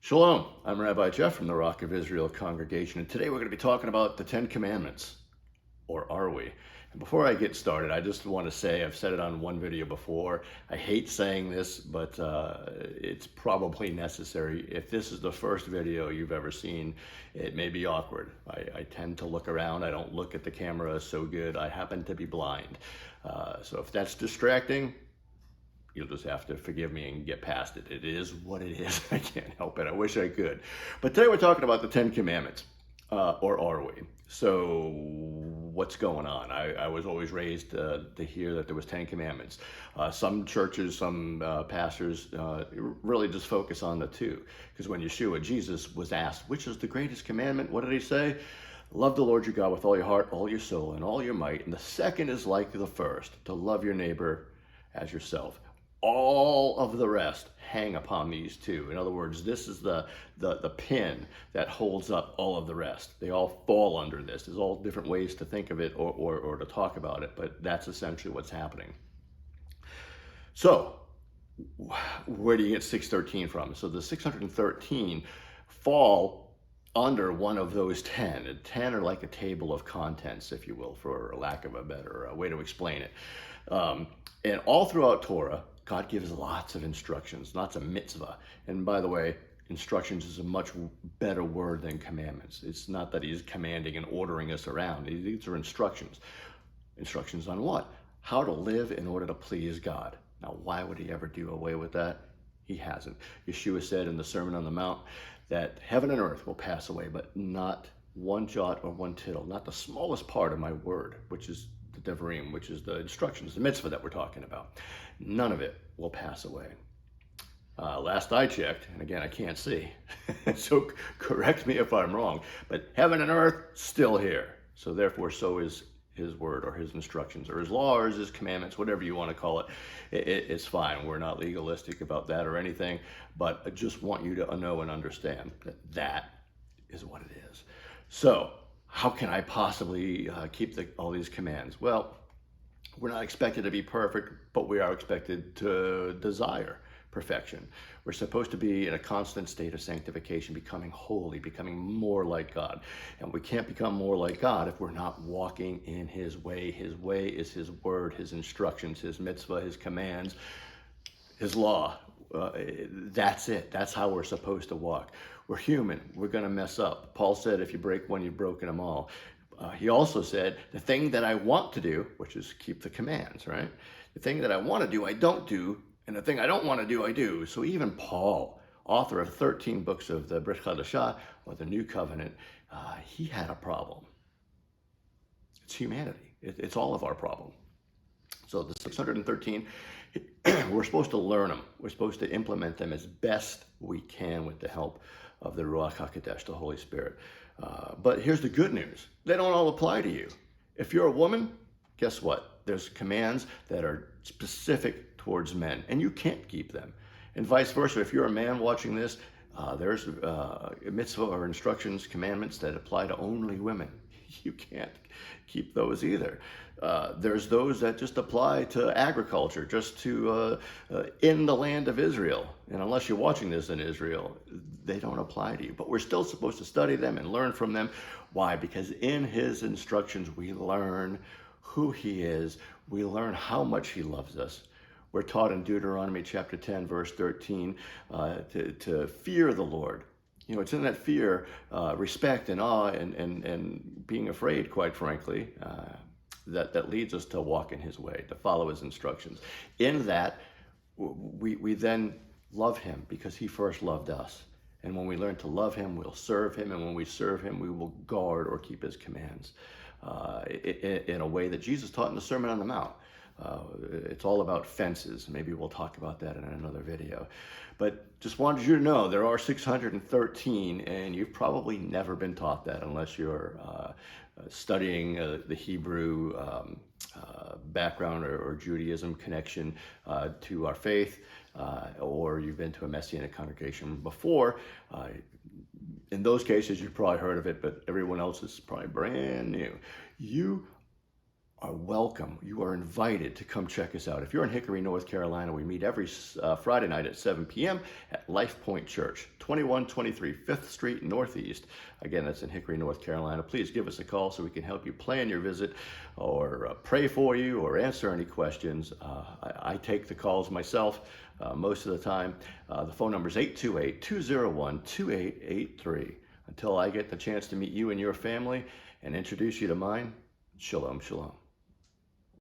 Shalom, I'm Rabbi Jeff from the Rock of Israel congregation, and today we're going to be talking about the Ten Commandments, or are we? And before I get started, I just want to say, I've said it on one video before, I hate saying this, but it's probably necessary. If this is the first video you've ever seen, it may be awkward. I tend to look around, I don't look at the camera so good, I happen to be blind. So if that's distracting, you'll just have to forgive me and get past it. It is what it is. I can't help it. I wish I could. But today we're talking about the Ten Commandments, or are we? So what's going on? I was always raised to hear that there was 10 commandments. Some churches, some pastors really just focus on the two. Because when Yeshua, Jesus, was asked, which is the greatest commandment? What did he say? Love the Lord your God with all your heart, all your soul, and all your might. And the second is like the first, to love your neighbor as yourself. All of the rest hang upon these two. In other words, this is the pin that holds up all of the rest. They all fall under this. There's all different ways to think of it or to talk about it, but that's essentially what's happening. So, where do you get 613 from? So the 613 fall under one of those 10. And 10 are like a table of contents, if you will, for lack of a better way to explain it. And all throughout Torah, God gives lots of instructions, lots of mitzvah. And by the way, instructions is a much better word than commandments. It's not that he's commanding and ordering us around. These are instructions. Instructions on what? How to live in order to please God. Now, why would he ever do away with that? He hasn't. Yeshua said in the Sermon on the Mount that heaven and earth will pass away, but not one jot or one tittle, not the smallest part of my word, which is the Devarim, which is the instructions, the mitzvah that we're talking about. None of it will pass away. Last I checked, and again, I can't see, so correct me if I'm wrong, but heaven and earth still here. So therefore, so is his word or his instructions or his law or his commandments, whatever you want to call it. It's fine. We're not legalistic about that or anything, but I just want you to know and understand that that is what it is. So how can I possibly keep all these commands? Well, we're not expected to be perfect, but we are expected to desire perfection. We're supposed to be in a constant state of sanctification, becoming holy, becoming more like God. And we can't become more like God if we're not walking in his way. His way is his word, his instructions, his mitzvah, his commands, his law. That's it. That's how we're supposed to walk. We're human. We're going to mess up. Paul said, if you break one, you've broken them all. He also said, the thing that I want to do, which is keep the commands, right? The thing that I want to do, I don't do. And the thing I don't want to do, I do. So even Paul, author of 13 books of the Brit Chadashah, or the New Covenant, he had a problem. It's humanity. It's all of our problem. So the 613, we're supposed to learn them. We're supposed to implement them as best we can with the help of the Ruach HaKodesh, the Holy Spirit. But here's the good news. They don't all apply to you. If you're a woman, guess what? There's commands that are specific towards men, and you can't keep them. And vice versa, if you're a man watching this, there's mitzvah or instructions, commandments that apply to only women. You can't keep those either. There's those that just apply to agriculture, just to in the land of Israel. And unless you're watching this in Israel, they don't apply to you. But we're still supposed to study them and learn from them. Why? Because in his instructions, we learn who he is. We learn how much he loves us. We're taught in Deuteronomy chapter 10, verse 13, to fear the Lord. You know, it's in that fear, respect and awe and being afraid, quite frankly, that leads us to walk in his way, to follow his instructions. In that, we then love him because he first loved us. And when we learn to love him, we'll serve him. And when we serve him, we will guard or keep his commands in a way that Jesus taught in the Sermon on the Mount. It's all about fences. Maybe we'll talk about that in another video. But just wanted you to know there are 613, and you've probably never been taught that unless you're studying the Hebrew background or Judaism connection to our faith, or you've been to a Messianic congregation before. In those cases, you've probably heard of it, but everyone else is probably brand new. You are welcome. You are invited to come check us out. If you're in Hickory, North Carolina, we meet every Friday night at 7 p.m. at Lifepoint Church, 2123 5th Street Northeast. Again, that's in Hickory, North Carolina. Please give us a call so we can help you plan your visit or pray for you or answer any questions. I take the calls myself most of the time. The phone number is 828-201-2883. Until I get the chance to meet you and your family and introduce you to mine, shalom, shalom.